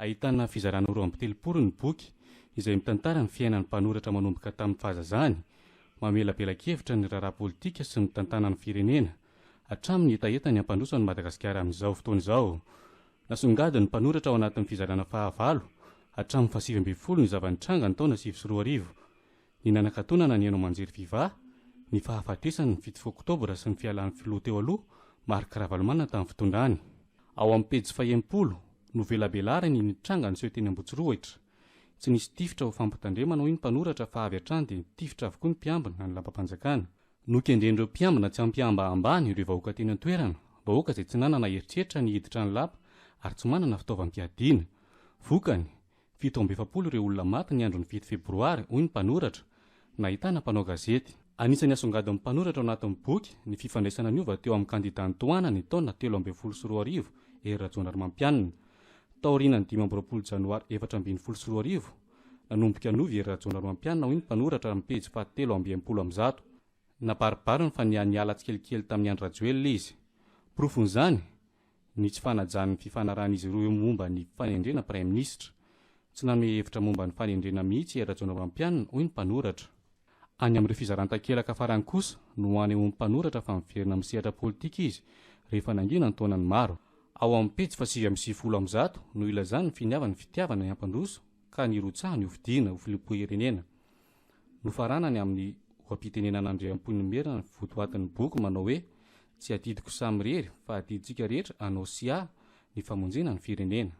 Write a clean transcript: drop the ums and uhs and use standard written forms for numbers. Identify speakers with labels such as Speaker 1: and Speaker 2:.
Speaker 1: ahitana fizarana roa amby telopolo ny boky izay mitantara ny fiainan'ny mpanoratra manomboka tamin'ny fahazazany, mamela bela-kevitra ny raharaha politika sy ny tantana ny firenena hatramin'ny etaetany ampandroso ny Madagasikara amin'izao fotoana izao. Nasongadiny ny mpanoratra ao anatin'ny fizarana fahavalo hatramin'ny fahasivy-ambin'ny ny zavanitranga ny taona 2010. Ny nanakatonana ny Haino Manjery Viva, ny fahafatesany ny 7 Oktobra sy ny fialan'ny filoha teo aloha Marc Ravalomanana tamin'ny fitondrany. Ao amin'ny pejy 70 no velabelarany ny tranga ny seho teny Ambotsirohitra. Tsy nisy tifitra ho fampitandremana hoy ny mpanoratra fa avy hatrany dia tifitra avokoa ny mpiambina ny lampam-panjakana. Nokendren'ireo mpiambina tsy ampiamba ambany ireo vahoaka teny an-toerana, vahoaka izay tsy nanana heritreritra ny hiditra ny lapa ary tsy manana fitaovam-piadiana. Vokany 720 ireo olona maty ny andron'ny 7 Febroary hoy ny mpanoratra, nahitana mpanao gazety. Anisan'ny asongadin'ny mpanoratra ao anatin'ny boky ny fifandraisana niova teo amin'ny kandida Antoana ny taona 2012 ery Rajaonarmampianina. Taorian'ny 12 Janoary 2012 nanomboka novy ery Rajaonarmampianina hoy ny mpanoratra amin'ny pejy 720. Naparibariny fa niala tsikelikely tamin'ny Andry Rajoelina izy. Profon'izany ny tsy fanajan'ny fifanarahan'izy ireo momba ny fanendrena Prime Ministra. Tsy nanome hevitra momba ny fanendrena mihitsy ery Rajaonarmampianina hoy ny mpanoratra. Any amin'ireo fizaran-takelaka farany kosa no any amin'ny mpanoratra fa miverina amin'ny sehatra politika izy rehefa nangina ny taonany maro. Ao amin'ny pejy 720 no ilazany ny finiavany fitiavana ny ampandroso ka nirotsaha ny hofidiana ho filopoherenena. Nofaranany amin'ny oam-pitenenana Andriampoinimerina ny votoatin'ny boky manao hoe tsy adidiko samy rery fa adiditsika rehetra anao siah ny famonjena ny firenena.